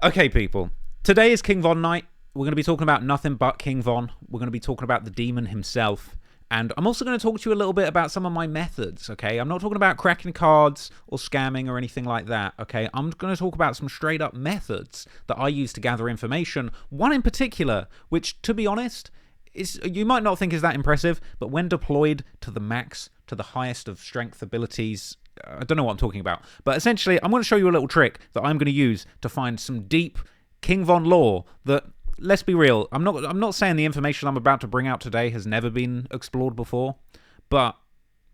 Okay, people. Today is King Von night. We're going to be talking about nothing but King Von. We're going to be talking about the demon himself. And I'm also going to talk to you a little bit about some of my methods, okay? I'm not talking about cracking cards or scamming or anything like that, okay? I'm going to talk about some straight up methods that I use to gather information. One in particular, which, to be honest, you might not think is that impressive, but when deployed to the max, to the highest of strength abilities, I don't know what I'm talking about. But essentially, I'm going to show you a little trick that I'm going to use to find some deep King Von lore that, let's be real, I'm not saying the information I'm about to bring out today has never been explored before, but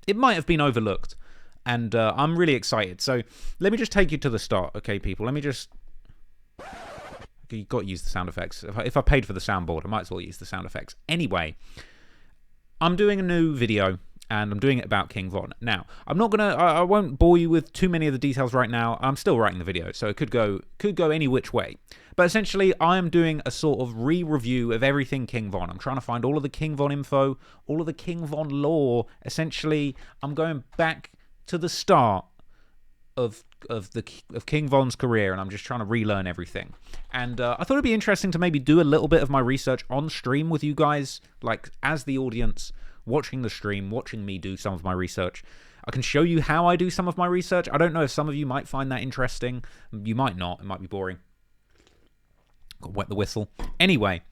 it might have been overlooked. And I'm really excited. So let me just take you to the start, okay, people? Let me just... You've got to use the sound effects. If I paid for the soundboard, I might as well use the sound effects. Anyway, I'm doing a new video, and I'm doing it about King Von. Now, I won't bore you with too many of the details right now. I'm still writing the video, so it could go any which way. But essentially, I am doing a sort of re-review of everything King Von. I'm trying to find all of the King Von info, all of the King Von lore. Essentially, I'm going back to the start of King Von's career, and I'm just trying to relearn everything. And I thought it'd be interesting to maybe do a little bit of my research on stream with you guys, like as the audience watching the stream, watching me do some of my research. I can show you how I do some of my research. I don't know if some of you might find that interesting. You might not. It might be boring. Got to wet the whistle. Anyway,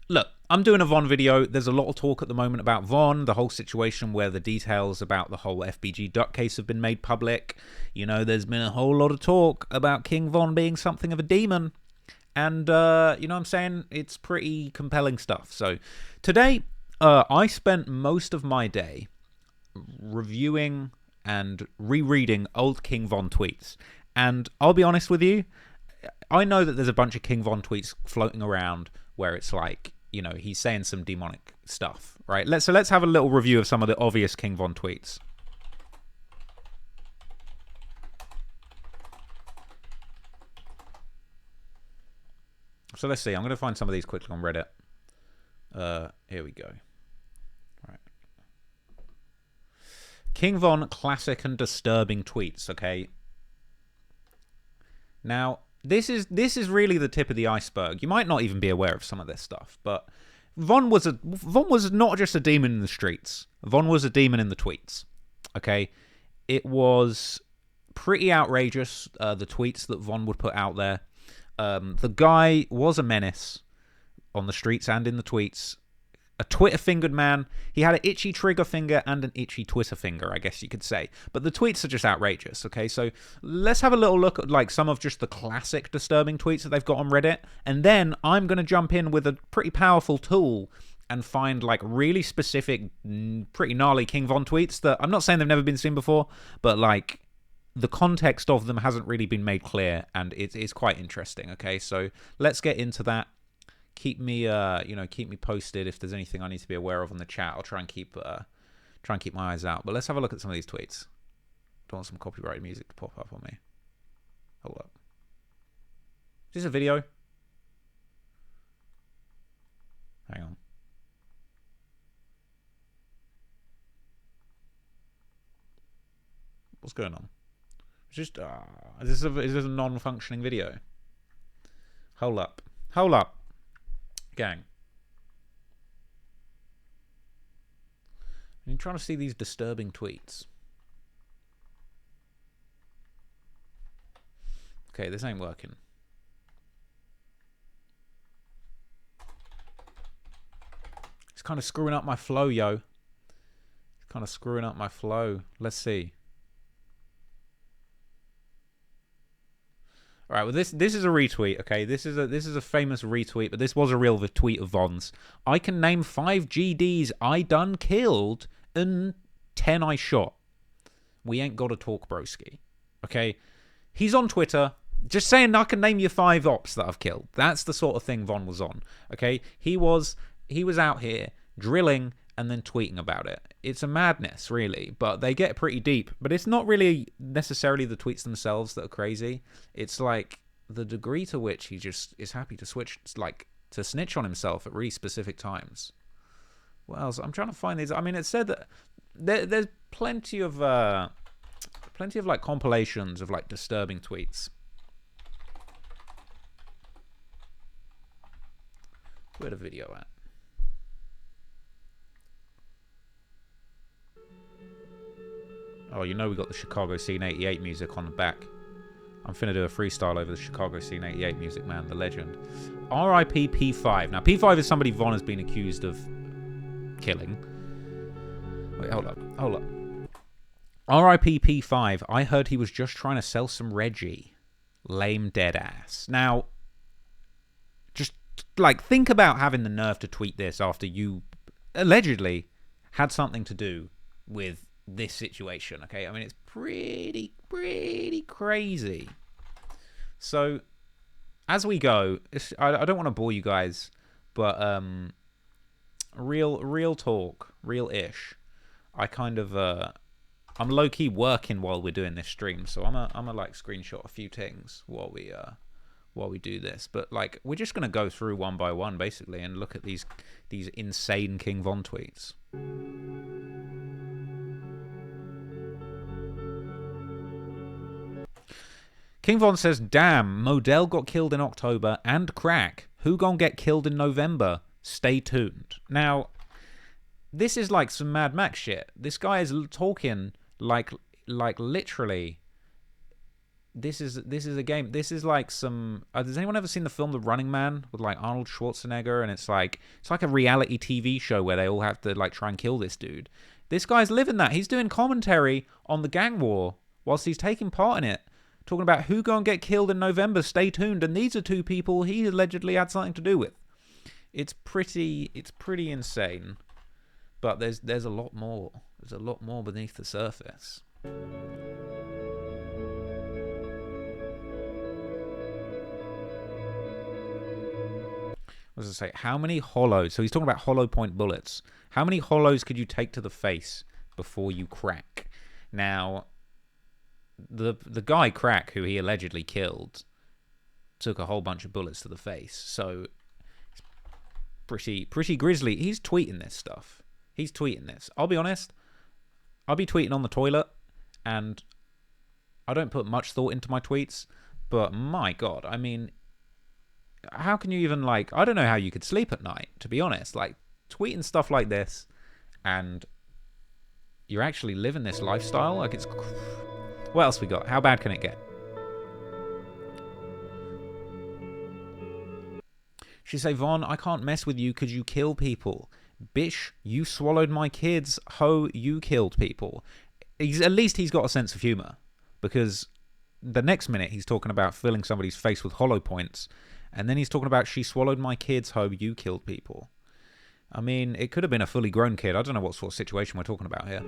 look, I'm doing a Von video. There's a lot of talk at the moment about Von, the whole situation where the details about the whole FBG Duck case have been made public. You know, there's been a whole lot of talk about King Von being something of a demon. And, you know what I'm saying? It's pretty compelling stuff. So, today, I spent most of my day reviewing and rereading old King Von tweets. And I'll be honest with you, I know that there's a bunch of King Von tweets floating around where it's like, you know, he's saying some demonic stuff, right? So let's have a little review of some of the obvious King Von tweets. So let's see. I'm going to find some of these quickly on Reddit. Here we go. All right. King Von classic and disturbing tweets, okay? Now, this is really the tip of the iceberg. You might not even be aware of some of this stuff, but Von was not just a demon in the streets. Von was a demon in the tweets. Okay? It was pretty outrageous, the tweets that Von would put out there. The guy was a menace on the streets and in the tweets. A Twitter-fingered man. He had an itchy trigger finger and an itchy Twitter finger, I guess you could say. But the tweets are just outrageous, okay? So let's have a little look at like some of just the classic disturbing tweets that they've got on Reddit. And then I'm going to jump in with a pretty powerful tool and find like really specific, pretty gnarly King Von tweets that I'm not saying they've never been seen before, but like the context of them hasn't really been made clear, and it's quite interesting, okay? So let's get into that. Keep me, keep me posted if there's anything I need to be aware of on the chat. I'll try and keep my eyes out. But let's have a look at some of these tweets. Don't want some copyrighted music to pop up on me. Hold up. Is this a video? Hang on. What's going on? It's just, is this a non-functioning video? Hold up. Hold up. Gang. I'm trying to see these disturbing tweets. Okay, this ain't working. It's kind of screwing up my flow, yo. It's kind of screwing up my flow. Let's see. All right, well, this is a retweet, okay? This is a famous retweet, but this was a real tweet of Von's. I can name 5 GDs I done killed and 10 I shot. We ain't got to talk, broski. Okay? He's on Twitter, just saying I can name you 5 ops that I've killed. That's the sort of thing Von was on, okay? He was out here drilling and then tweeting about it. It's a madness, really, but they get pretty deep. But it's not really necessarily the tweets themselves that are crazy. It's like the degree to which he just is happy to switch, like to snitch on himself at really specific times. What else? I'm trying to find these. I mean, it said that there's plenty of like compilations of like disturbing tweets. Where the video at? Oh, you know we got the Chicago Scene 88 music on the back. I'm finna do a freestyle over the Chicago Scene 88 music, man. The legend. R.I.P. P5. Now, P5 is somebody Von has been accused of killing. Wait, hold up. Hold up. R.I.P. P5. I heard he was just trying to sell some Reggie. Lame dead ass. Now, just, like, think about having the nerve to tweet this after you allegedly had something to do with this situation, okay? I mean, it's pretty crazy. So, as we go, I don't want to bore you guys, but real talk, real-ish. I kind of I'm low-key working while we're doing this stream, so I'm a like screenshot a few things while we do this. But like, we're just gonna go through one by one basically and look at these insane King Von tweets. King Von says, damn, Modell got killed in October and Crack. Who gon' get killed in November? Stay tuned. Now, this is like some Mad Max shit. This guy is talking like literally. This is a game. This is like some. Has anyone ever seen the film The Running Man with like Arnold Schwarzenegger? And it's like a reality TV show where they all have to like try and kill this dude. This guy's living that. He's doing commentary on the gang war whilst he's taking part in it. Talking about who gonna get killed in November, stay tuned. And these are two people he allegedly had something to do with. It's pretty insane. But there's a lot more. There's a lot more beneath the surface. What does it say? How many hollows? So he's talking about hollow point bullets. How many hollows could you take to the face before you crack? Now, the guy Crack, who he allegedly killed, took a whole bunch of bullets to the face. So pretty grisly. He's tweeting this stuff. He's tweeting this. I'll be honest. I'll be tweeting on the toilet, and I don't put much thought into my tweets. But my God, I mean, how can you even like? I don't know how you could sleep at night. To be honest, like tweeting stuff like this, and you're actually living this lifestyle. Like it's. What else we got? How bad can it get? She say, Von, I can't mess with you because you kill people. Bitch, you swallowed my kids. Ho, you killed people. At least he's got a sense of humor. Because the next minute he's talking about filling somebody's face with hollow points. And then he's talking about she swallowed my kids. Ho, you killed people. I mean, it could have been a fully grown kid. I don't know what sort of situation we're talking about here.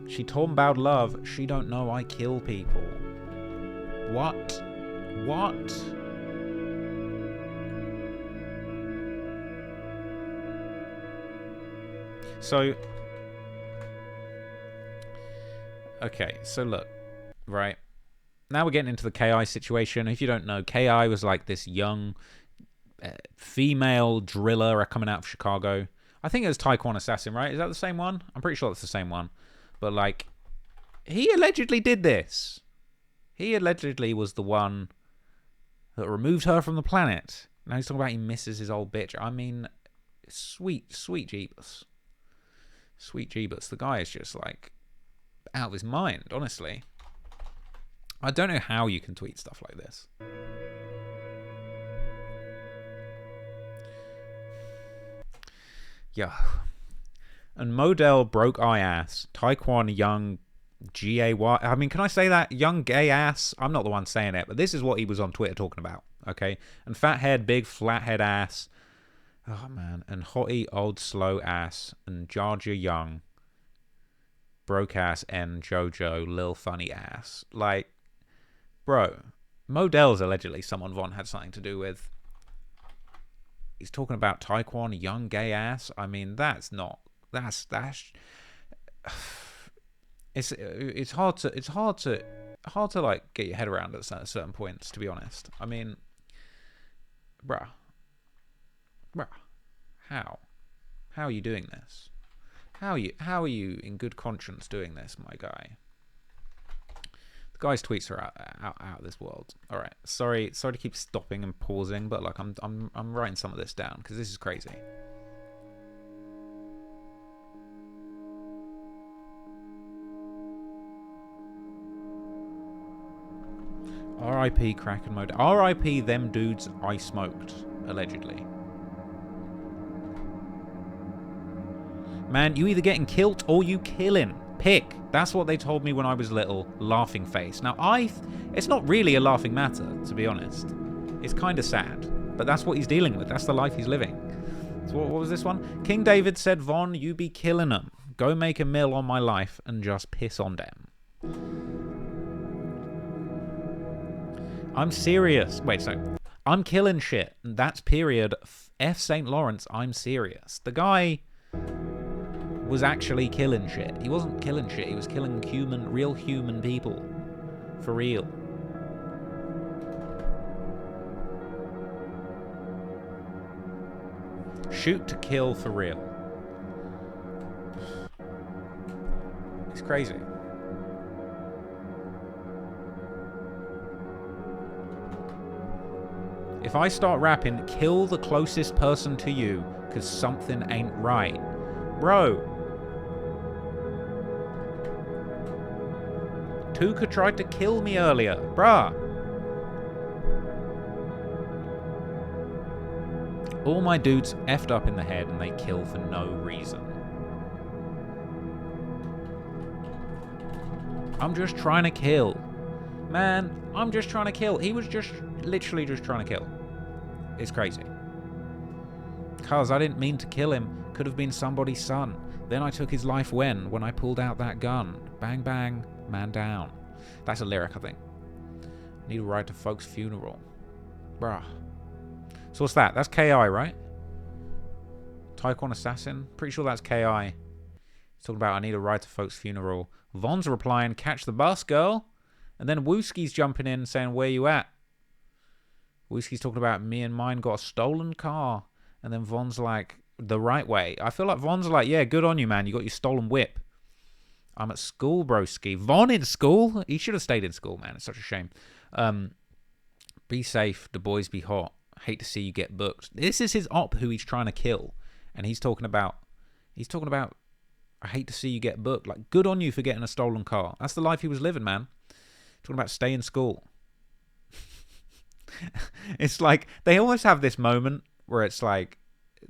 She told him about love. She don't know I kill people. What? What? So, okay, so look, right? Now we're getting into the KI situation. If you don't know, KI was like this young female driller coming out of Chicago. I think it was Taekwon Assassin, right? Is that the same one? I'm pretty sure it's the same one. But, like, he allegedly did this. He allegedly was the one that removed her from the planet. Now he's talking about he misses his old bitch. I mean, sweet Jeebus. Sweet Jeebus. The guy is just, like, out of his mind, honestly. I don't know how you can tweet stuff like this. Yo. And Modell broke eye ass. Taekwon young G-A-Y. I mean, can I say that? Young gay ass? I'm not the one saying it, but this is what he was on Twitter talking about. Okay? And fat head, big flathead ass. Oh, man. And hottie, old, slow ass. And Georgia young. Broke ass and Jojo, lil funny ass. Like, bro. Modell's allegedly someone Von had something to do with. He's talking about Taekwon, young gay ass. I mean, that's not. That's it's hard to like get your head around at certain points, to be honest. I mean, bruh, how are you doing this? How are you in good conscience doing this, my guy? Guy's tweets are out of this world. All right, sorry to keep stopping and pausing, but like I'm writing some of this down because this is crazy. R.I.P. Kraken mode. R.I.P. them dudes I smoked, allegedly. Man, you either getting killed or you killing. Pick. That's what they told me when I was little. Laughing face. Now, it's not really a laughing matter, to be honest. It's kind of sad. But that's what he's dealing with. That's the life he's living. So what was this one? King David said, Von, you be killing them. Go make a mill on my life and just piss on them. I'm serious. Wait, so I'm killing shit. And that's period. F. St. Lawrence, I'm serious. The guy was actually killing shit. He wasn't killing shit. He was killing real human people. For real. Shoot to kill for real. It's crazy. If I start rapping, kill the closest person to you, because something ain't right. Bro. Tuka tried to kill me earlier. Bruh. All my dudes effed up in the head and they kill for no reason. I'm just trying to kill. Man, I'm just trying to kill. He was just literally just trying to kill. It's crazy. Cuz I didn't mean to kill him. Could have been somebody's son. Then I took his life when I pulled out that gun. Bang bang, man down. That's a lyric, I think. Need a ride to folks' funeral. Bruh. So what's that? That's KI, right? Taekwon Assassin? Pretty sure that's KI. He's talking about I need a ride to folks' funeral. Von's replying, catch the bus, girl. And then Wooski's jumping in saying, where you at? Wooski's talking about me and mine got a stolen car. And then Von's like, the right way. I feel like Von's like, yeah, good on you, man. You got your stolen whip. I'm at school, broski. Von in school? He should have stayed in school, man. It's such a shame. Be safe. The boys be hot. Hate to see you get booked. This is his op who he's trying to kill. And he's talking about, I hate to see you get booked. Like, good on you for getting a stolen car. That's the life he was living, man. Talking about stay in school. It's like, they almost have this moment where it's like,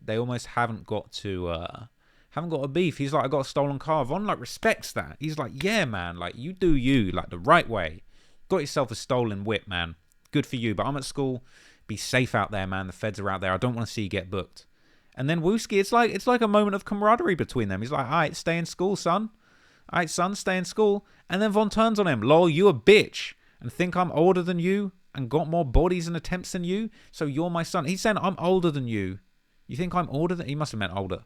they almost haven't got a beef. He's like, I got a stolen car. Von, like, respects that. He's like, yeah, man, like, you do you, like, the right way. Got yourself a stolen whip, man. Good for you. But I'm at school. Be safe out there, man. The feds are out there. I don't want to see you get booked. And then Wooski, it's like a moment of camaraderie between them. He's like, all right, stay in school, son. All right, son, stay in school. And then Von turns on him. Lol, you a bitch. And think I'm older than you and got more bodies and attempts than you? So you're my son. He's saying, I'm older than you. You think I'm older than... He must have meant older.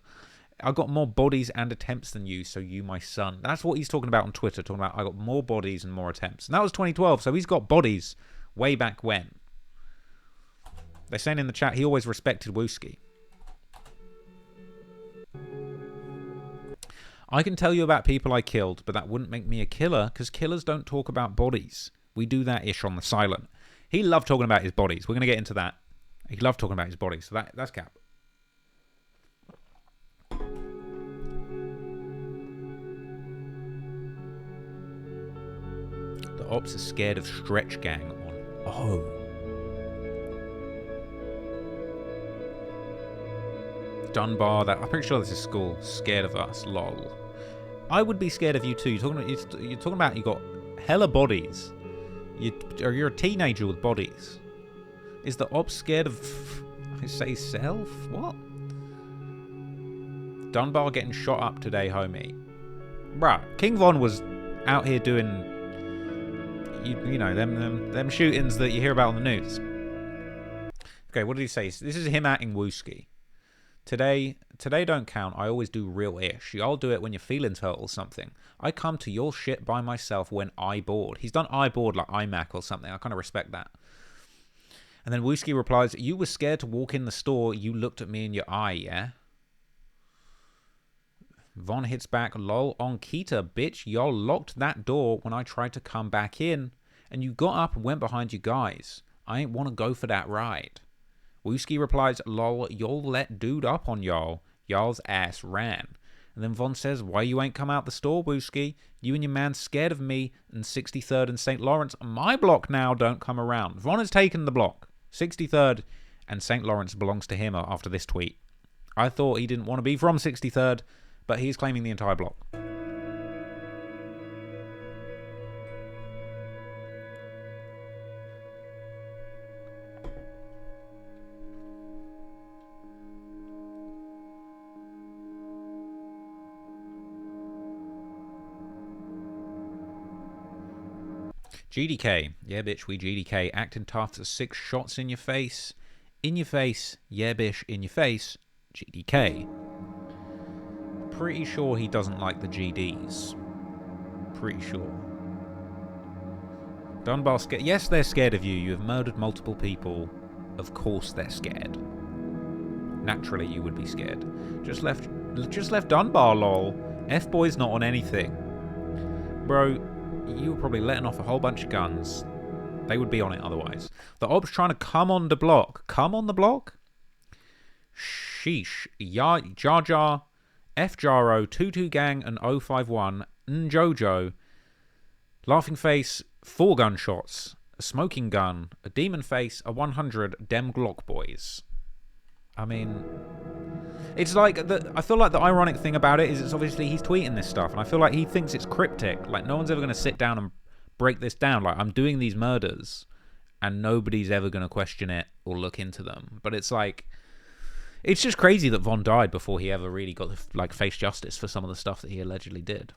I got more bodies and attempts than you, so you my son. That's what he's talking about on Twitter. Talking about, I got more bodies and more attempts. And that was 2012, so he's got bodies way back when. They're saying in the chat, he always respected Wooski. I can tell you about people I killed, but that wouldn't make me a killer, because killers don't talk about bodies. We do that ish on the silent. He loved talking about his bodies. We're going to get into that. He loved talking about his bodies, so that's cap. The ops are scared of Stretch Gang on... Oh. Dunbar, I'm pretty sure this is school. Scared of us, lol. I would be scared of you too. You're talking about you got hella bodies. You're a teenager with bodies. Is the op scared of... I say self? What? Dunbar getting shot up today, homie. Bruh, King Von was out here doing... You know, them shootings that you hear about on the news. Okay, what did he say? This is him acting Wooski. Today don't count. I always do real ish. Y'all do it when your feelings hurt or something. I come to your shit by myself when I bored. He's done I bored like iMac or something. I kind of respect that. And then Wooski replies, you were scared to walk in the store. You looked at me in your eye, yeah? Von hits back, lol on Keita, bitch, y'all locked that door when I tried to come back in, and you got up and went behind you guys. I ain't want to go for that ride. Wooski replies, lol, y'all let dude up on y'all. Y'all's ass ran. And then Von says, why you ain't come out the store, Wooski? You and your man scared of me and 63rd and St. Lawrence. My block now don't come around. Von has taken the block. 63rd and St. Lawrence belongs to him after this tweet. I thought he didn't want to be from 63rd, but he's claiming the entire block. GDK. Yeah, bitch, we GDK. Acting tough to 6 shots in your face. In your face. Yeah, bitch, in your face. GDK. Pretty sure he doesn't like the GDs. Pretty sure. Dunbar scared. Yes, they're scared of you. You have murdered multiple people. Of course they're scared. Naturally, you would be scared. Just left Dunbar, lol. F-boy's not on anything. Bro, you were probably letting off a whole bunch of guns. They would be on it otherwise. The ob's trying to come on the block. Come on the block? Sheesh. Jar Jar, F Jaro, 22 Gang, and 051, Njojo, Laughing Face, 4 gunshots, a smoking gun, a demon face, a 100, dem Glock boys. I mean, it's like, I feel like the ironic thing about it is it's obviously he's tweeting this stuff, and I feel like he thinks it's cryptic. Like, no one's ever going to sit down and break this down. Like, I'm doing these murders, and nobody's ever going to question it or look into them. But it's like, it's just crazy that Von died before he ever really got to, like, face justice for some of the stuff that he allegedly did.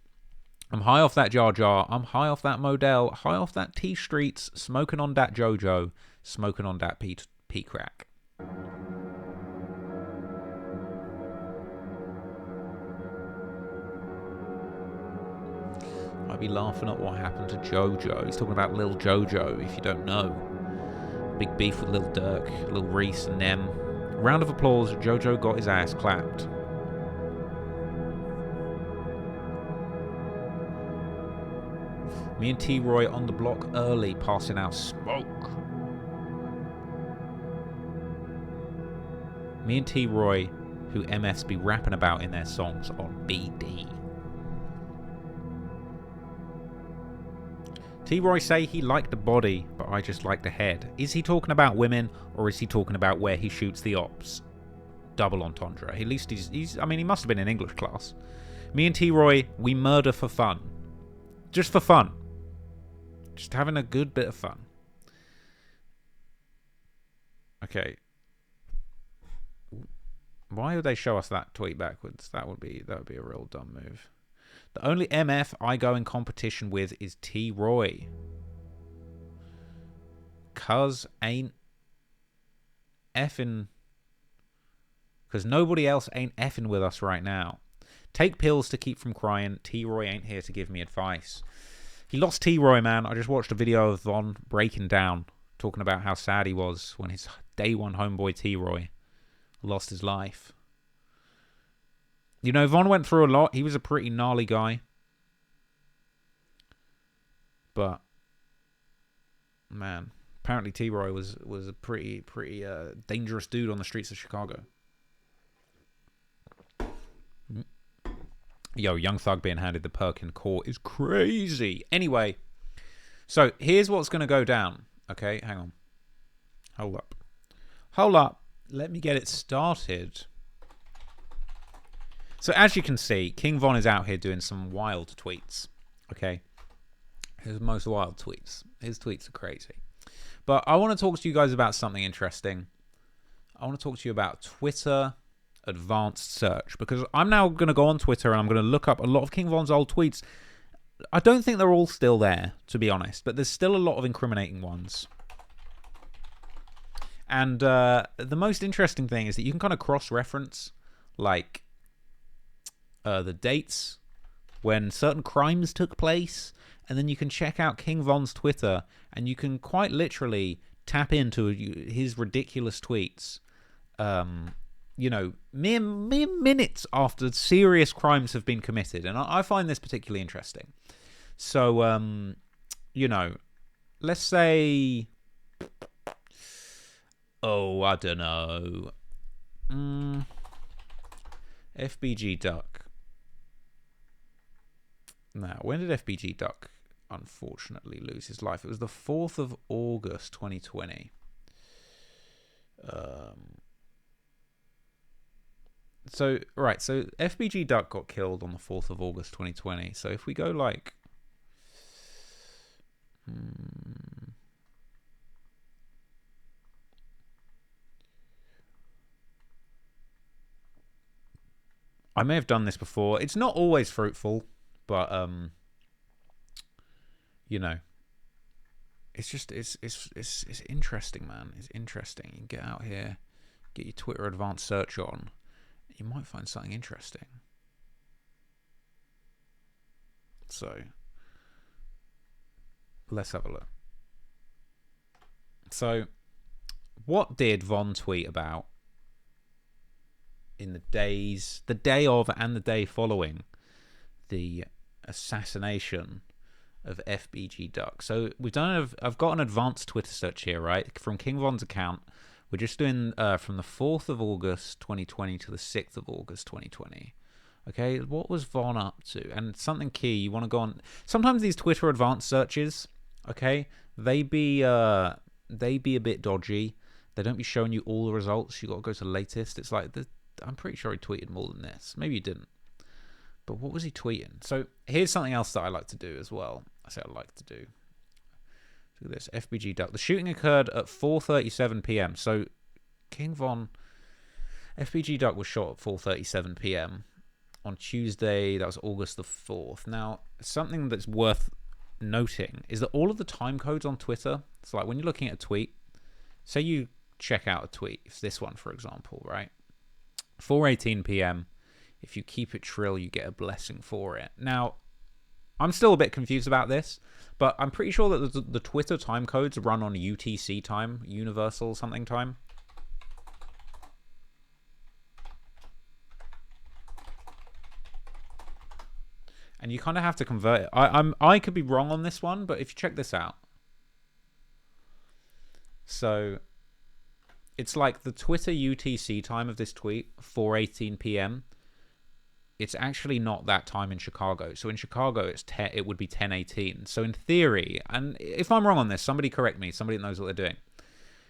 I'm high off that Jar Jar. I'm high off that Modell. High off that T Streets. Smoking on that Jojo. Smoking on that P Crack. I'd be laughing at what happened to Jojo. He's talking about Lil Jojo, if you don't know. Big beef with Lil Durk, Lil Reese, and them. Round of applause, Jojo got his ass clapped. Me and T-Roy on the block early, passing out smoke. Me and T-Roy, who MFs be rapping about in their songs on BD. T-Roy say he liked the body, but I just like the head. Is he talking about women, or is he talking about where he shoots the ops? Double entendre. At least I mean, he must have been in English class. Me and T-Roy, we murder for fun. Just for fun. Just having a good bit of fun. Okay. Why would they show us that tweet backwards? That would be a real dumb move. The only MF I go in competition with is T-Roy. Cuz ain't effing... Because nobody else ain't effing with us right now. Take pills to keep from crying. T-Roy ain't here to give me advice. He lost T-Roy, man. I just watched a video of Von breaking down, talking about how sad he was when his day one homeboy T-Roy lost his life. You know, Von went through a lot. He was a pretty gnarly guy. But, man, apparently T-Roy was a pretty dangerous dude on the streets of Chicago. Yo, Young Thug being handed the perk in court is crazy. Anyway, so here's what's going to go down. Okay, hang on. Hold up. Hold up. Let me get it started. So as you can see, King Von is out here doing some wild tweets. Okay? His most wild tweets. His tweets are crazy. But I want to talk to you guys about something interesting. I want to talk to you about Twitter advanced search, because I'm now going to go on Twitter and I'm going to look up a lot of King Von's old tweets. I don't think they're all still there, to be honest, but there's still a lot of incriminating ones. And the most interesting thing is that you can kind of cross-reference, like, the dates when certain crimes took place, and then you can check out King Von's Twitter, and you can quite literally tap into his ridiculous tweets. mere minutes after serious crimes have been committed. And I find this particularly interesting. So, let's say, I don't know, FBG Duck. Now, when did FBG Duck unfortunately lose his life? It was the 4th of August 2020. So FBG Duck got killed on the 4th of August 2020. So if we go like I may have done this before. It's not always fruitful, but it's just it's interesting, man. It's interesting. You can get out here, get your Twitter advanced search on. You might find something interesting. So let's have a look. So what did Von tweet about in the day of and the day following the assassination of FBG Duck? So I've got an advanced Twitter search here, right, from King Von's account. We're just doing from the 4th of August 2020 to the 6th of August 2020. Okay, what was Von up to? And something key, you want to go on. Sometimes these Twitter advanced searches, okay, they be a bit dodgy. They don't be showing you all the results. You got to go to latest. It's like I'm pretty sure he tweeted more than this. Maybe he didn't. But what was he tweeting? So here's something else that I like to do as well. I like to do. Look at this, FBG Duck. The shooting occurred at 4:37 p.m. So King Von, FBG Duck was shot at 4:37 p.m. on Tuesday. That was August the 4th. Now, something that's worth noting is that all of the time codes on Twitter, it's like when you're looking at a tweet, say you check out a tweet, it's this one, for example, right? 4:18 p.m. If you keep it Trell, you get a blessing for it. Now, I'm still a bit confused about this, but I'm pretty sure that the Twitter time codes run on UTC time, Universal something time. And you kind of have to convert it. I could be wrong on this one, but if you check this out. So it's like the Twitter UTC time of this tweet, 4:18 p.m. It's actually not that time in Chicago. So in Chicago, it would be 10:18. So in theory, and if I'm wrong on this, somebody correct me. Somebody that knows what they're doing.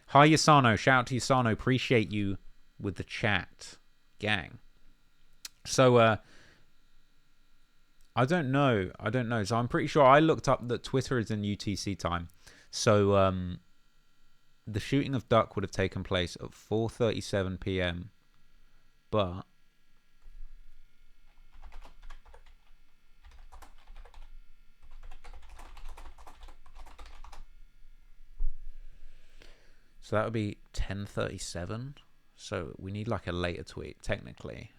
Hi, Yasano. Shout out to Yasano. Appreciate you with the chat, gang. So I don't know. So I'm pretty sure I looked up that Twitter is in UTC time. So the shooting of Duck would have taken place at 4:37 p.m. But so that would be 10:37. So we need like a later tweet, technically.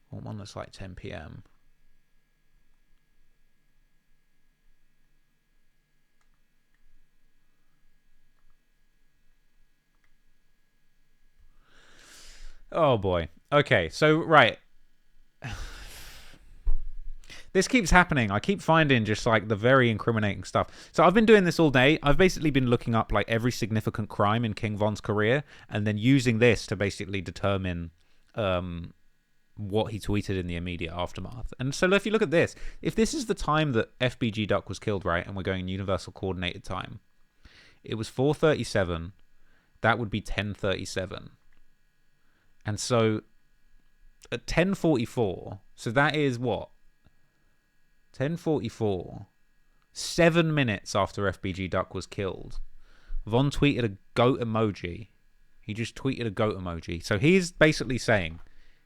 One that's like 10 p.m. Oh boy. Okay, so right. This keeps happening. I keep finding just like the very incriminating stuff. So I've been doing this all day. I've basically been looking up like every significant crime in King Von's career and then using this to basically determine what he tweeted in the immediate aftermath. And so if you look at this, if this is the time that FBG Duck was killed, right, and we're going universal coordinated time, it was 4:37. That would be 10:37. And so at 10:44, so that is what? 10:44, 7 minutes after FBG Duck was killed, Von tweeted a goat emoji. He just tweeted a goat emoji. So he's basically saying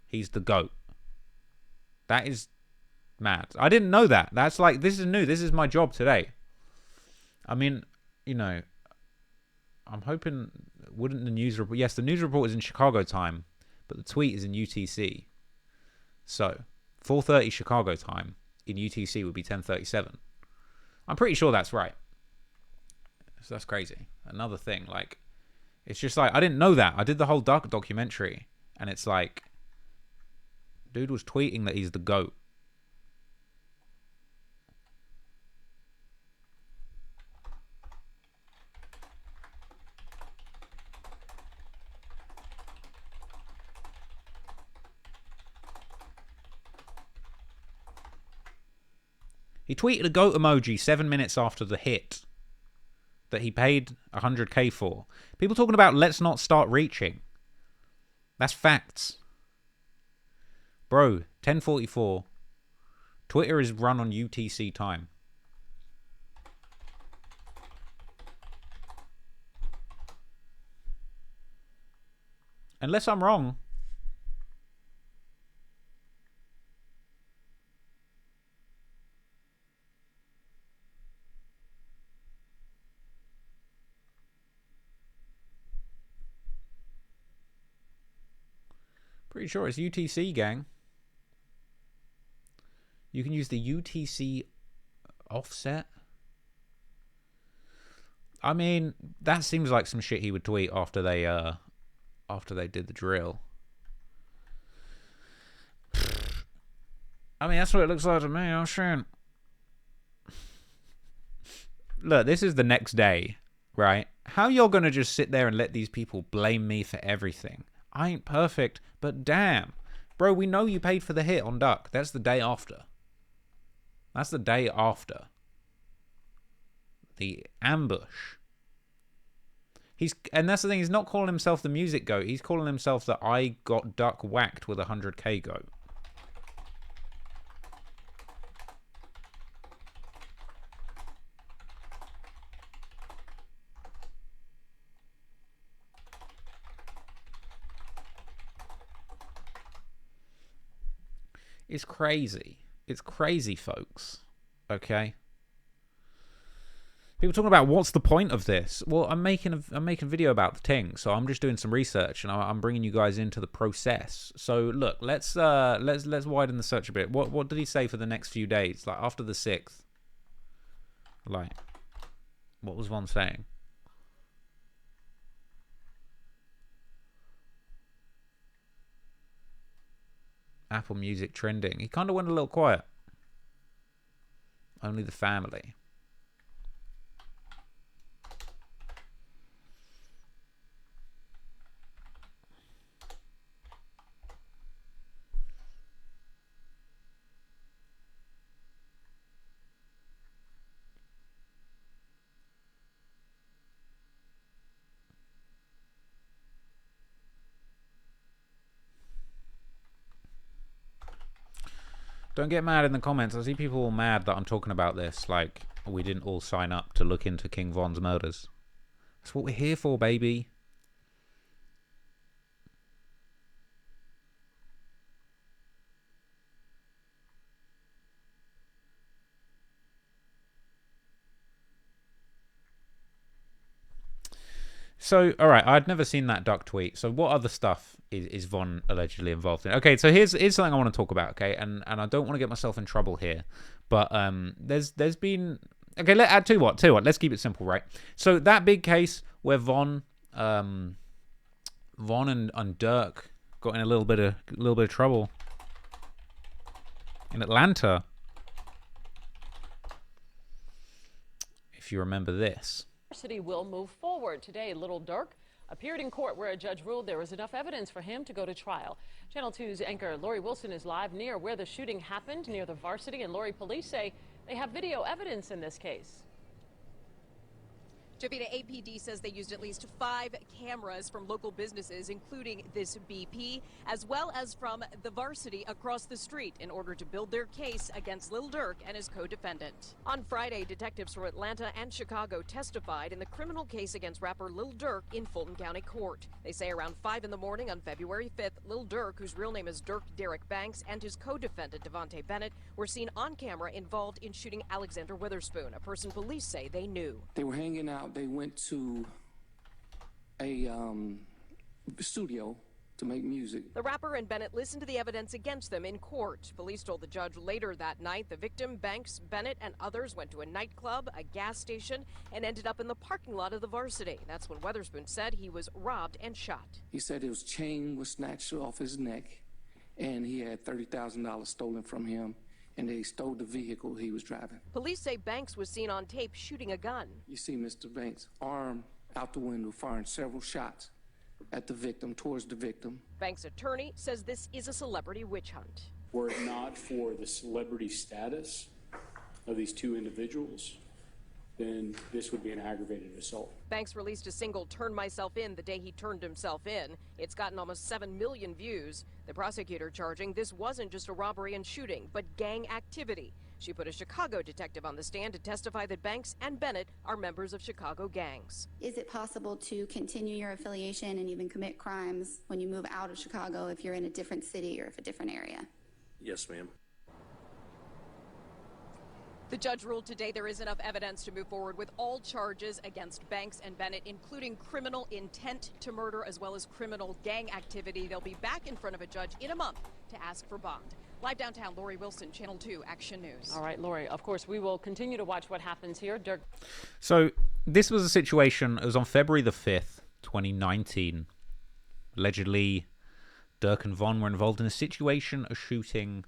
he's the GOAT. That is mad. I didn't know that. That's like, this is new. This is my job today. I mean, I'm hoping, wouldn't the news report... Yes, the news report is in Chicago time, but the tweet is in UTC. So, 4:30 Chicago time in UTC would be 10:37. I'm pretty sure that's right. So that's crazy. Another thing, like, it's just like, I didn't know that. I did the whole Duck documentary, and it's like, dude was tweeting that he's the GOAT. He tweeted a goat emoji 7 minutes after the hit that he paid 100K for. People talking about let's not start reaching. That's facts. Bro, 10:44. Twitter is run on UTC time. Unless I'm wrong. Pretty sure it's UTC, gang. You can use the UTC offset. I mean, that seems like some shit he would tweet after they did the drill. I mean, that's what it looks like to me. Oh shit. Look, this is the next day, right? How y'all gonna just sit there and let these people blame me for everything? I ain't perfect, but damn. Bro, we know you paid for the hit on Duck. That's the day after. That's the day after. The ambush. And that's the thing, he's not calling himself the music goat. He's calling himself the I got Duck whacked with 100K goat. It's crazy. It's crazy, folks. Okay? People talking about what's the point of this? Well, I'm making a video about the thing, so I'm just doing some research and I'm bringing you guys into the process. So look, let's widen the search a bit. What did he say for the next few days? Like after the 6th, like what was one saying? Apple Music trending. He kind of went a little quiet. Only the family. Don't get mad in the comments. I see people all mad that I'm talking about this. Like, we didn't all sign up to look into King Von's murders. That's what we're here for, baby. So, all right, I'd never seen that Duck tweet. So what other stuff is Von allegedly involved in? Okay, so here's something I want to talk about, okay? And I don't want to get myself in trouble here. But there's been... Okay, tell you what, let's keep it simple, right? So that big case where Von and Dirk got in a little bit of trouble in Atlanta. If you remember this. City will move forward. Today, Little Dirk appeared in court where a judge ruled there was enough evidence for him to go to trial. Channel 2's anchor Lori Wilson is live near where the shooting happened, near the Varsity, and Lori, police say they have video evidence in this case. Javita, APD says they used at least 5 cameras from local businesses, including this BP, as well as from the Varsity across the street in order to build their case against Lil Durk and his co-defendant. On Friday, detectives from Atlanta and Chicago testified in the criminal case against rapper Lil Durk in Fulton County Court. They say around 5 in the morning on February 5th, Lil Durk, whose real name is Dirk Derek Banks, and his co-defendant Devontae Bennett were seen on camera involved in shooting Alexander Witherspoon, a person police say they knew. They were hanging out. They went to a studio to make music. The rapper and Bennett listened to the evidence against them in court. Police told the judge later that night the victim, Banks, Bennett, and others went to a nightclub, a gas station, and ended up in the parking lot of the Varsity. That's when Weatherspoon said he was robbed and shot. He said his chain was snatched off his neck, and he had $30,000 stolen from him, and they stole the vehicle he was driving. Police say Banks was seen on tape shooting a gun. You see Mr. Banks' arm out the window firing several shots at the victim, towards the victim. Banks' attorney says this is a celebrity witch hunt. Were it not for the celebrity status of these two individuals, then this would be an aggravated assault. Banks released a single "Turn Myself In" the day he turned himself in. It's gotten almost 7 million views. The prosecutor charging this wasn't just a robbery and shooting, but gang activity. She put a Chicago detective on the stand to testify that Banks and Bennett are members of Chicago gangs. Is it possible to continue your affiliation and even commit crimes when you move out of Chicago if you're in a different city or if a different area? Yes, ma'am. The judge ruled today there is enough evidence to move forward with all charges against Banks and Bennett, including criminal intent to murder as well as criminal gang activity. They'll be back in front of a judge in a month to ask for bond. Live downtown, Lori Wilson, Channel 2 Action News. All right, Lori, of course, we will continue to watch what happens here. Dirk. So this was a situation, it was on February the 5th, 2019. Allegedly, Dirk and Von were involved in a situation, a shooting,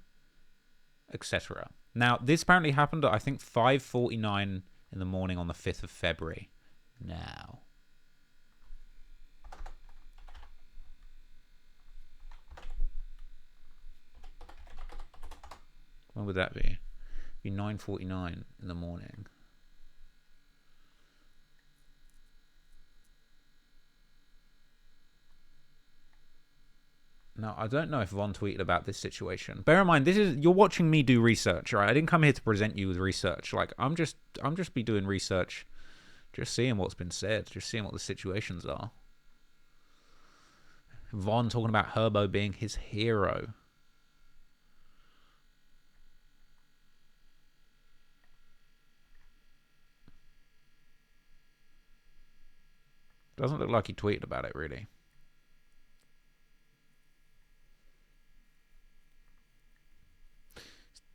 etc. Now, this apparently happened at, I think, 5:49 in the morning on the 5th of February. Now, when would that be? It'd be 9:49 in the morning. Now, I don't know if Von tweeted about this situation. Bear in mind, you're watching me do research, right? I didn't come here to present you with research. Like, I'm just be doing research, just seeing what's been said, just seeing what the situations are. Von talking about Herbo being his hero. Doesn't look like he tweeted about it, really.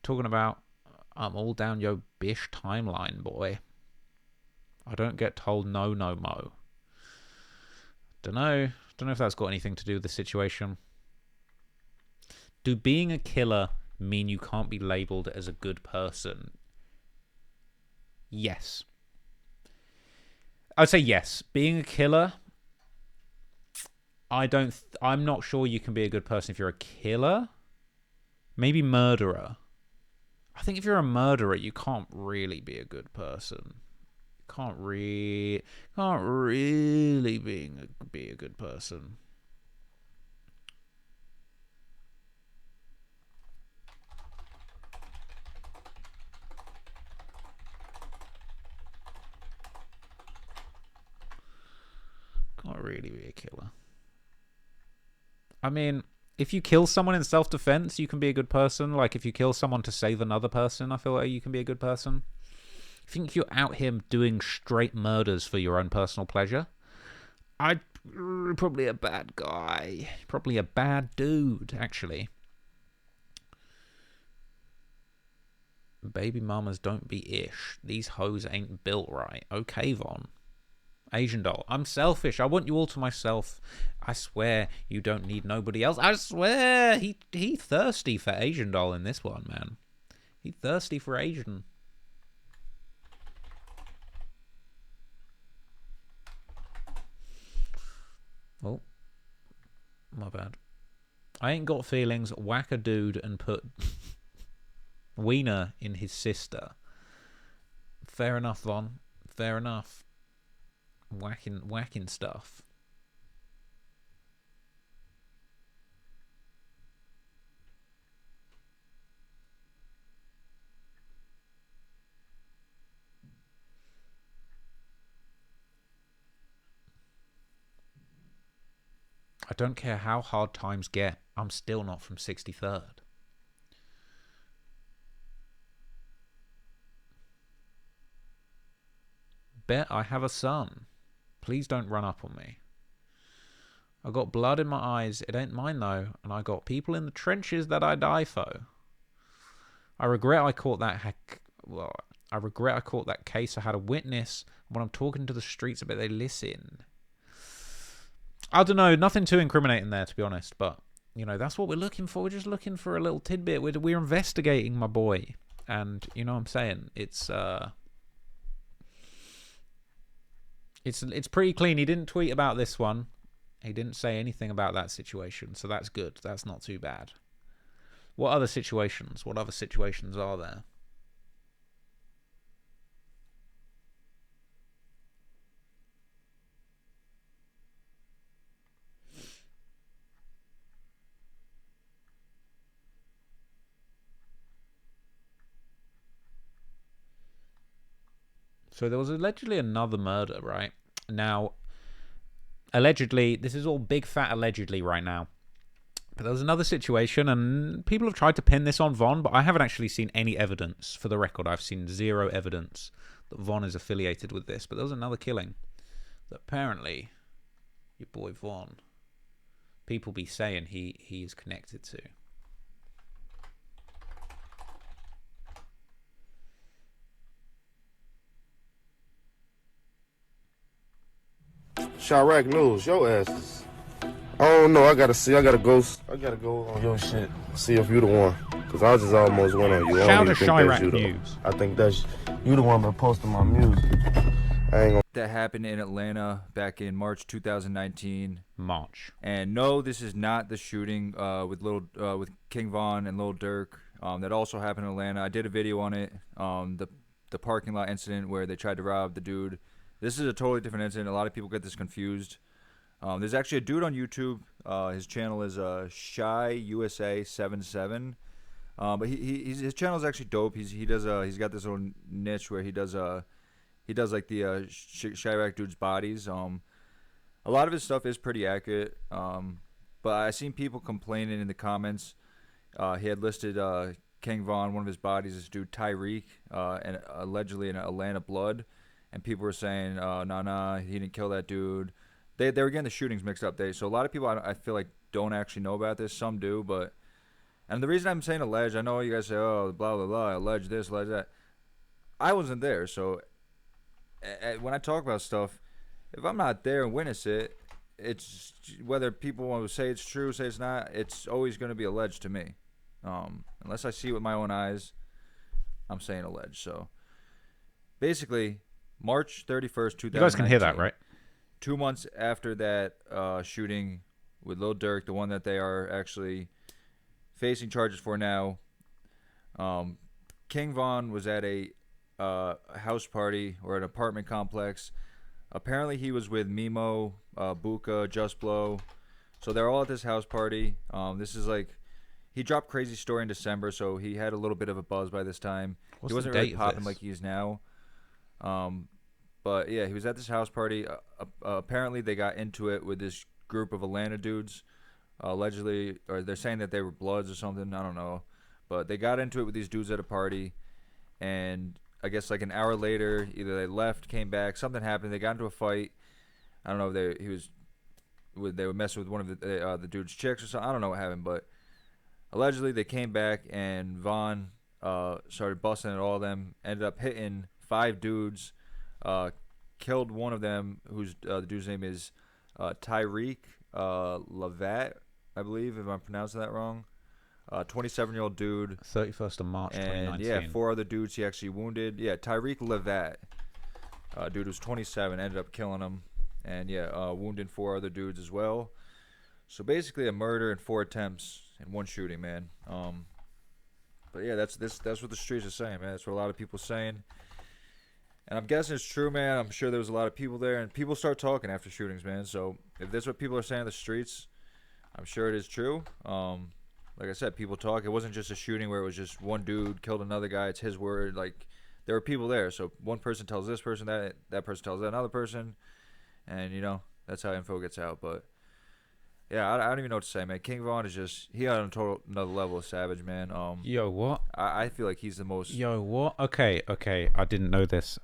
Talking about, I'm all down yo bish timeline, boy. I don't get told no mo. Don't know if that's got anything to do with the situation. Do being a killer mean you can't be labeled as a good person? Yes. I'd say yes. Being a killer, I'm not sure you can be a good person if you're a killer. Maybe murderer. I think if you're a murderer, you can't really be a good person. Can't really be a good person. Can't really be a killer. I mean, if you kill someone in self-defense, you can be a good person. Like, if you kill someone to save another person, I feel like you can be a good person. I think you're out here doing straight murders for your own personal pleasure, I'd probably a bad guy. Probably a bad dude, actually. Baby mamas don't be ish. These hoes ain't built right. Okay, Von. Asian doll. I'm selfish. I want you all to myself. I swear you don't need nobody else. I swear he thirsty for Asian doll in this one, man. He thirsty for Asian. Oh, my bad. I ain't got feelings. Whack a dude and put wiener in his sister. Fair enough, Von. Fair enough. Whacking stuff. I don't care how hard times get, I'm still not from 63rd. Bet I have a son. Please don't run up on me. I got blood in my eyes. It ain't mine, though. And I got people in the trenches that I die for. I regret I caught that I regret I caught that case. I had a witness. When I'm talking to the streets, I bet they listen. I don't know. Nothing too incriminating there, to be honest. But, you know, that's what we're looking for. We're just looking for a little tidbit. We're investigating, my boy. And, you know what I'm saying? It's pretty clean. He didn't tweet about this one. He didn't say anything about that situation. So that's good. That's not too bad. What other situations? What other situations are there? So there was allegedly another murder, right? Now, allegedly, this is all big fat allegedly right now. But there was another situation, and people have tried to pin this on Von, but I haven't actually seen any evidence. For the record, I've seen zero evidence that Von is affiliated with this. But there was another killing that apparently your boy Von, people be saying he is connected to. Chirac News, your asses. I don't know. I gotta go on your shit. See if you the one. Cause I just almost went on you. Shout out to Chirac News. I think that's you the one that posted my music. I ain't gonna. That happened in Atlanta back in March 2019. March. And no, this is not the shooting with King Von and Lil Durk. That also happened in Atlanta. I did a video on it. The parking lot incident where they tried to rob the dude. This is a totally different incident. A lot of people get this confused. There's actually a dude on YouTube. His channel is Shy USA 77. But his channel is actually dope. He's got this little niche where he does like the Chirac dude's bodies. A lot of his stuff is pretty accurate. But I seen people complaining in the comments. He had listed King Von, one of his bodies, this dude Tyreek, and allegedly in Atlanta blood. And people were saying, nah, he didn't kill that dude. They were getting the shootings mixed up. So a lot of people, I feel like, don't actually know about this. Some do, but... And the reason I'm saying alleged, I know you guys say, oh, blah, blah, blah, alleged this, alleged that. I wasn't there, so... when I talk about stuff, if I'm not there and witness it, it's... Whether people want to say it's true, say it's not, it's always going to be alleged to me. Unless I see it with my own eyes, I'm saying alleged, so... Basically... March 31st, 2019. You guys can hear that, right? 2 months after that shooting with Lil Durk, the one that they are actually facing charges for now, King Von was at a house party or an apartment complex. Apparently he was with Mimo, Buka, Just Blow. So they're all at this house party. This is like... He dropped Crazy Story in December, so he had a little bit of a buzz by this time. He wasn't really popping like he is now. But yeah, he was at this house party. Apparently they got into it with this group of Atlanta dudes. Allegedly, or they're saying that they were Bloods or something. I don't know. But they got into it with these dudes at a party. And I guess like an hour later, either they left, came back, something happened. They got into a fight. I don't know if they were messing with one of the dude's chicks or something. I don't know what happened, but allegedly they came back and Von started busting at all of them. Ended up hitting 5 dudes. Killed one of them, who's the dude's name is Tyreek Levat, I believe, if I'm pronouncing that wrong. 27-year-old dude. 31st of March, and 2019. yeah, 4 other dudes he actually wounded. Yeah, Tyreek Levat, dude who's 27, ended up killing him, and yeah, wounded 4 other dudes as well. So basically, a murder and 4 attempts in one shooting, man. But yeah, that's what the streets are saying, man. That's what a lot of people are saying. And I'm guessing it's true, man. I'm sure there was a lot of people there, and people start talking after shootings, man. So if that's what people are saying in the streets, I'm sure it is true. Like I said, people talk. It wasn't just a shooting where it was just one dude killed another guy. It's his word. Like, there were people there. So one person tells this person that person tells that another person, and, you know, that's how info gets out. But Yeah, I don't even know what to say, man. King Von is just he on a total another level of savage, man. Yo, what? I feel like he's the most. Yo, what? Okay. I didn't know this.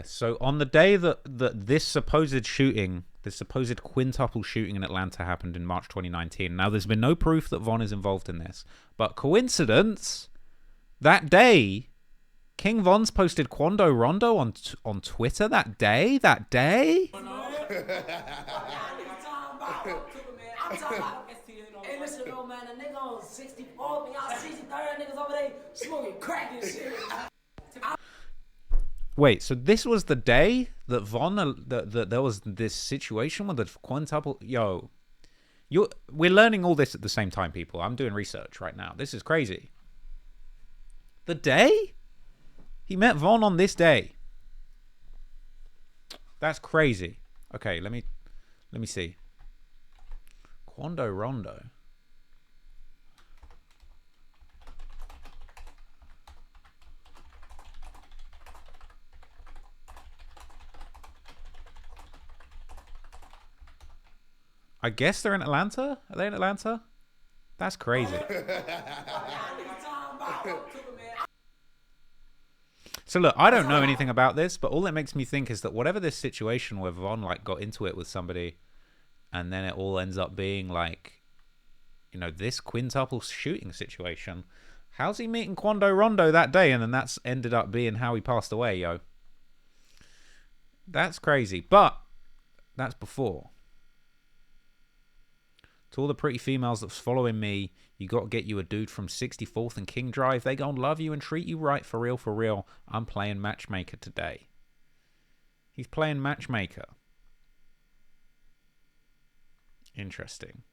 So on the day that this supposed shooting, this supposed quintuple shooting in Atlanta happened in March 2019. Now, there's been no proof that Von is involved in this, but coincidence, that day, King Von's posted Quando Rondo on Twitter that day. I'm talking about, hey, listen, though, man, a nigga on 64, y'all 63rd niggas over there smoking crack and shit. Wait, so this was the day that Von, that there was this situation with the quintuple. Yo, we're learning all this at the same time, people. I'm doing research right now. This is crazy. The day he met Von on this day. That's crazy. Okay, let me see. Quando Rondo. I guess they're in Atlanta? Are they in Atlanta? That's crazy. So look, I don't know anything about this, but all it makes me think is that whatever this situation where Von like got into it with somebody, and then it all ends up being like, you know, this quintuple shooting situation. How's he meeting Quando Rondo that day, and then that's ended up being how he passed away, yo? That's crazy, but that's before. To all the pretty females that's following me, you got to get you a dude from 64th and King Drive. They gonna love you and treat you right, for real, for real. I'm playing matchmaker today. He's playing matchmaker. Interesting.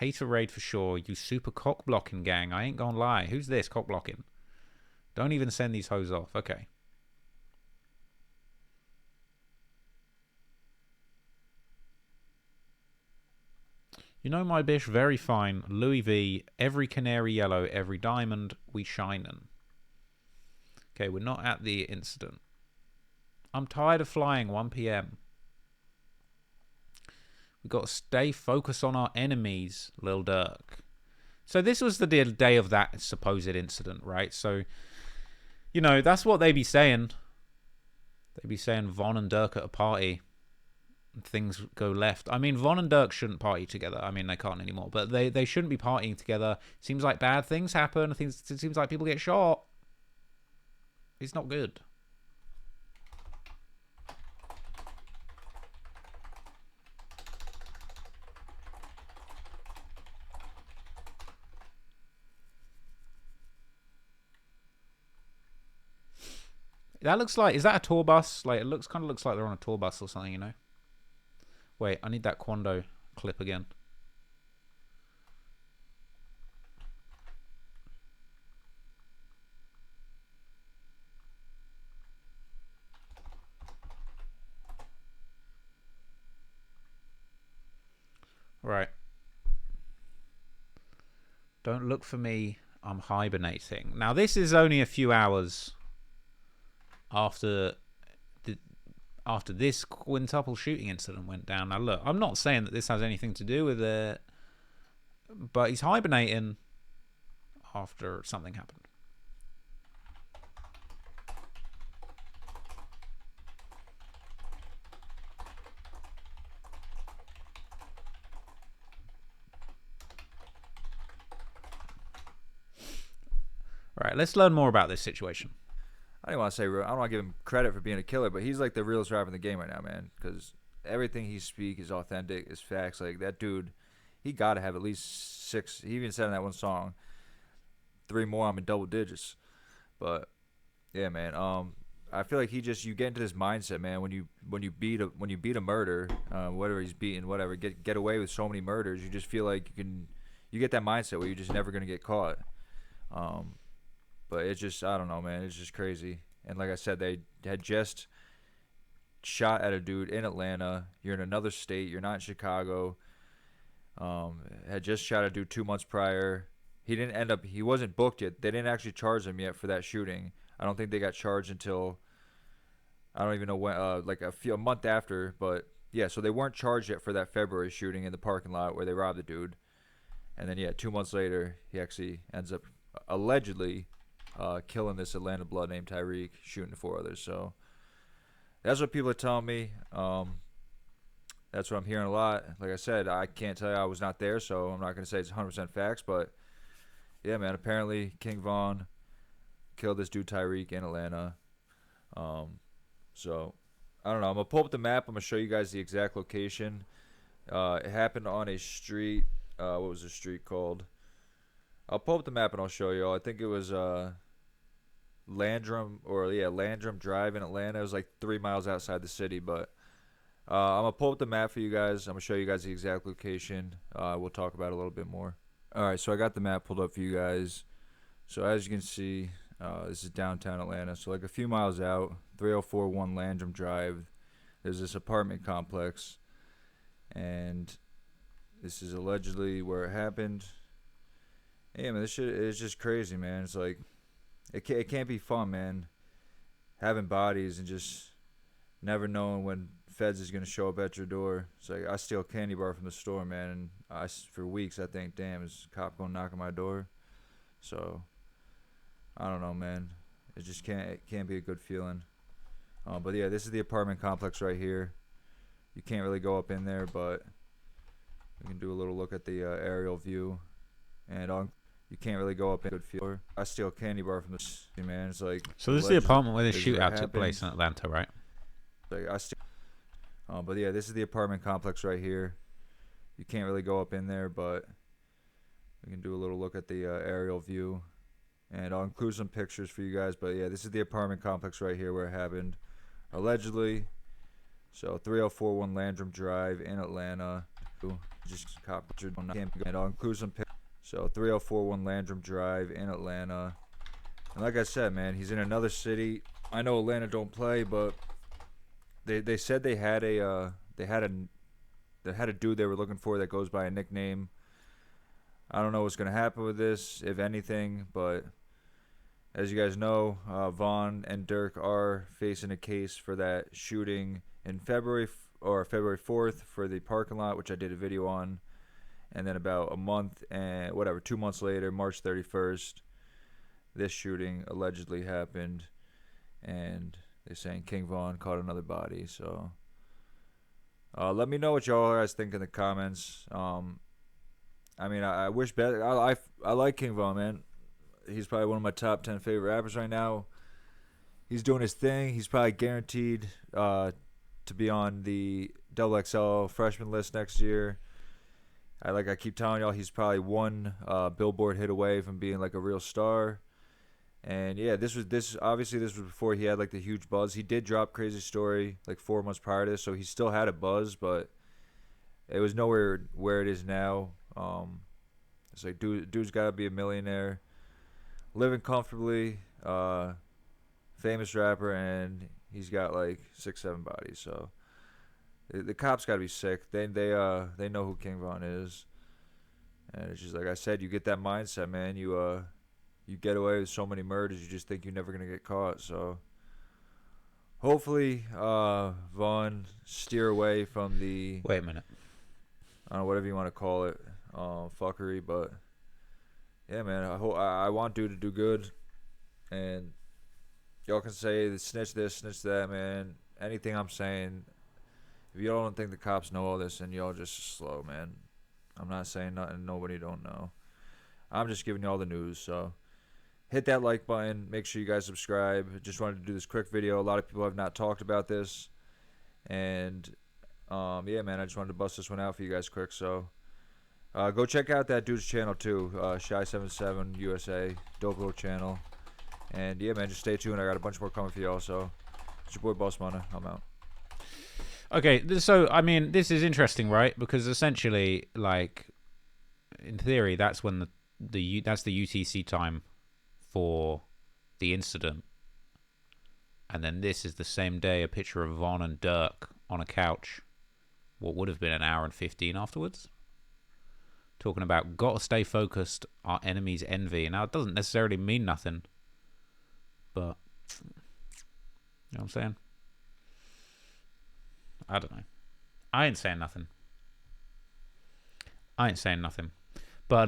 Haterade for sure. You super cock blocking gang. I ain't gonna lie. Who's this cock blocking? Don't even send these hoes off. Okay. You know my bish very fine. Louis V. Every canary yellow, every diamond we shinin'. Okay, we're not at the incident. I'm tired of flying. 1 p.m. We've got to stay focused on our enemies, Lil Durk. So this was the day of that supposed incident, right? So, you know, that's what they be saying. They be saying Von and Durk at a party. And things go left. I mean, Von and Durk shouldn't party together. I mean, they can't anymore. But they shouldn't be partying together. Seems like bad things happen. It seems like people get shot. It's not good. That looks like, is that a tour bus? Like, it kind of looks like they're on a tour bus or something, you know? Wait, I need that Quando clip again. Right. Don't look for me. I'm hibernating. Now, this is only a few hours after this quintuple shooting incident went down. Now look, I'm not saying that this has anything to do with it, but he's hibernating after something happened. All right, let's learn more about this situation. I don't want to say, I don't want to give him credit for being a killer, but he's like the realest rapper in the game right now, man. Because everything he speaks is authentic, is facts. Like that dude, he got to have at least 6. He even said in that one song, 3 more, I'm in double digits. But yeah, man. I feel like you get into this mindset, man. When you beat a murder, whatever he's beating, whatever, get away with so many murders, you just feel like you get that mindset where you're just never gonna get caught. But it's just, I don't know, man. It's just crazy. And like I said, they had just shot at a dude in Atlanta. You're in another state. You're not in Chicago. Had just shot a dude 2 months prior. He wasn't booked yet. They didn't actually charge him yet for that shooting. I don't think they got charged until, I don't even know when, like a month after. But yeah, so they weren't charged yet for that February shooting in the parking lot where they robbed the dude. And then, yeah, 2 months later, he actually ends up allegedly killing this Atlanta blood named Tyreek, shooting 4 others. So that's what people are telling me. That's what I'm hearing a lot. Like I said, I can't tell you, I was not there, so I'm not going to say it's 100% facts. But, yeah, man, apparently King Von killed this dude Tyreek in Atlanta. So, I don't know. I'm going to pull up the map. I'm going to show you guys the exact location. It happened on a street. What was the street called? I'll pull up the map and I'll show you all. I think it was Landrum Drive in Atlanta. It was like 3 miles outside the city, but I'm going to pull up the map for you guys. I'm going to show you guys the exact location. We'll talk about it a little bit more. All right, so I got the map pulled up for you guys. So as you can see, this is downtown Atlanta. So like a few miles out, 3041 Landrum Drive, there's this apartment complex. And this is allegedly where it happened. Yeah, man, this shit is just crazy, man. It's like, it can't be fun, man. Having bodies and just never knowing when feds is going to show up at your door. It's like, I steal a candy bar from the store, man. And for weeks, I think, damn, is a cop going to knock on my door? So, I don't know, man. It can't be a good feeling. But yeah, this is the apartment complex right here. You can't really go up in there, but we can do a little look at the aerial view. And you can't really go up in good feel. I steal a candy bar from the man. It's like, so this is the apartment where the shootout took place in Atlanta, right? Like but yeah, this is the apartment complex right here. You can't really go up in there, but we can do a little look at the aerial view. And I'll include some pictures for you guys. But yeah, this is the apartment complex right here where it happened, allegedly. So 3041 Landrum Drive in Atlanta. Just cop and I'll include some pictures. So 3041 Landrum Drive in Atlanta. And like I said, man, he's in another city. I know Atlanta don't play, but they said they had a dude they were looking for that goes by a nickname. I don't know what's gonna happen with this, if anything, but as you guys know, Vaughn and Dirk are facing a case for that shooting in February 4th for the parking lot, which I did a video on. And then about 2 months later, March 31st, this shooting allegedly happened. And they're saying King Von caught another body. So let me know what y'all guys think in the comments. I mean, I wish better. I like King Von, man. He's probably one of my top 10 favorite rappers right now. He's doing his thing. He's probably guaranteed to be on the XXL freshman list next year. I keep telling y'all, he's probably one Billboard hit away from being like a real star. And yeah, this was before he had like the huge buzz. He did drop Crazy Story like 4 months prior to this, so he still had a buzz, but it was nowhere where it is now. It's like dude's got to be a millionaire, living comfortably, famous rapper, and he's got like 6-7 bodies. So the cops got to be sick. They know who King Von is, and it's just like I said, you get that mindset, man. You get away with so many murders, you just think you're never gonna get caught. So hopefully, Vaughn steer away from the Wait a minute. I don't know, whatever you want to call it, fuckery. But yeah, man, I want dude to do good, and y'all can say snitch this, snitch that, man. Anything I'm saying, if y'all don't think the cops know all this, then y'all just slow, man. I'm not saying nothing nobody don't know. I'm just giving y'all the news. So hit that like button. Make sure you guys subscribe. Just wanted to do this quick video. A lot of people have not talked about this, and yeah, man, I just wanted to bust this one out for you guys quick. So go check out that dude's channel too, Shy77 USA, dope little channel. And yeah, man, just stay tuned. I got a bunch more coming for y'all. So it's your boy Boss Mana. I'm out. Okay, so I mean, this is interesting, right? Because essentially, like, in theory, that's when that's the UTC time for the incident, and then this is the same day, a picture of Von and Dirk on a couch, what would have been an hour and 15 afterwards, talking about gotta stay focused, our enemy's envy. Now, it doesn't necessarily mean nothing, but you know what I'm saying? I don't know. I ain't saying nothing. But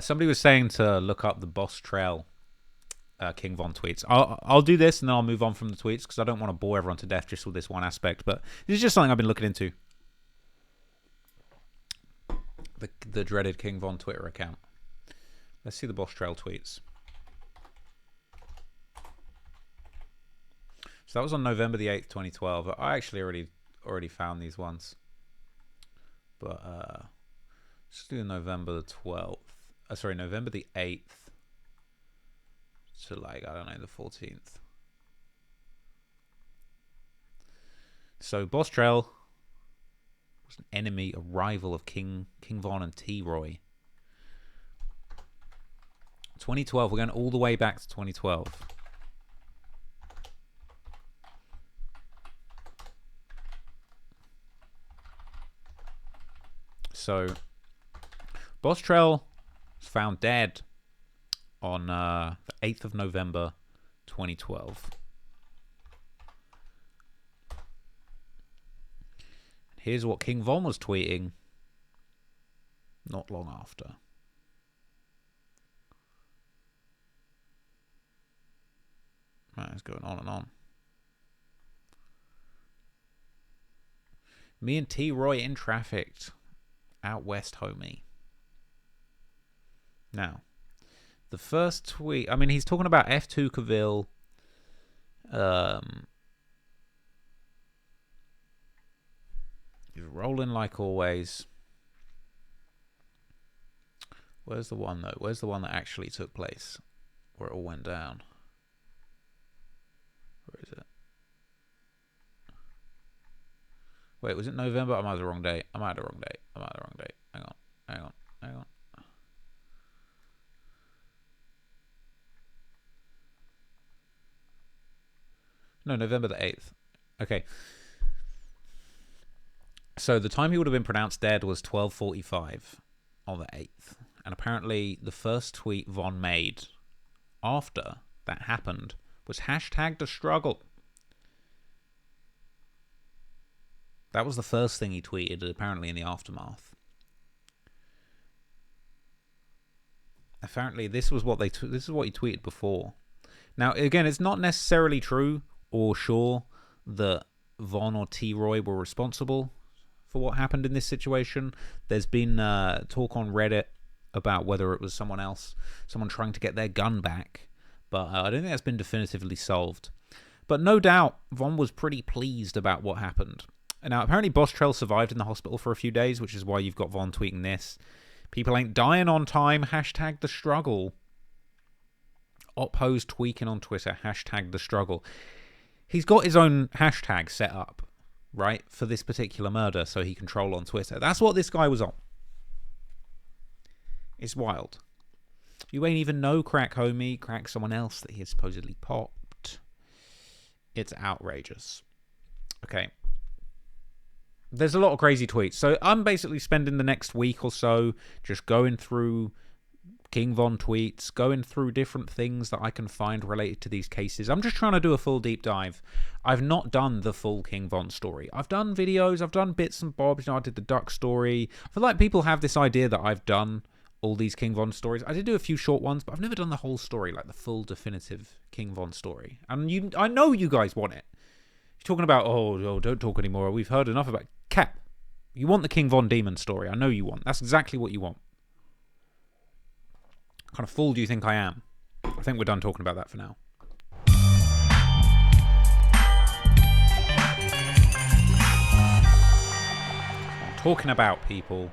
somebody was saying to look up the Boss Trell King Von tweets. I'll do this and then I'll move on from the tweets because I don't want to bore everyone to death just with this one aspect. But this is just something I've been looking into. The dreaded King Von Twitter account. Let's see the Boss Trell tweets. So that was on November the 8th, 2012. I actually already found these ones. But let's do November the 12th. Sorry, November the 8th to like, I don't know, the 14th. So Boss Trell was an enemy, a rival of King Von and T-Roy. 2012, we're going all the way back to 2012. So, Boss Trell was found dead on the 8th of November, 2012. Here's what King Von was tweeting not long after. Right, it's going on and on. Me and T-Roy in trafficked. Out west, homie. Now, the first tweet, I mean, he's talking about F2 Cavill. He's rolling like always. Where's the one, though? Where's the one that actually took place? Where it all went down? Where is it? Wait, was it November? I might have the wrong date. Hang on. No, November the 8th. Okay. So the time he would have been pronounced dead was 12:45 on the 8th. And apparently the first tweet Von made after that happened was #TheStruggle. That was the first thing he tweeted, apparently, in the aftermath. Apparently, this was what this is what he tweeted before. Now, again, it's not necessarily true or sure that Von or T-Roy were responsible for what happened in this situation. There's been talk on Reddit about whether it was someone else, someone trying to get their gun back, but I don't think that's been definitively solved. But no doubt, Von was pretty pleased about what happened. Now, apparently Boss Trell survived in the hospital for a few days, which is why you've got Von tweeting this. People ain't dying on time, #TheStruggle. Oppose tweaking on Twitter, #TheStruggle. He's got his own hashtag set up, right, for this particular murder, so he can troll on Twitter. That's what this guy was on. It's wild. You ain't even know crack, homie. Crack someone else that he has supposedly popped. It's outrageous. Okay. There's a lot of crazy tweets. So I'm basically spending the next week or so just going through King Von tweets, going through different things that I can find related to these cases. I'm just trying to do a full deep dive. I've not done the full King Von story. I've done videos, I've done bits and bobs. You know, I did the duck story. I feel like people have this idea that I've done all these King Von stories. I did do a few short ones, but I've never done the whole story, like the full definitive King Von story. And I know you guys want it. You're talking about, oh, don't talk anymore. We've heard enough about Cap. You want the King Von demon story. I know you want. That's exactly what you want. What kind of fool do you think I am? I think we're done talking about that for now. I'm talking about, people,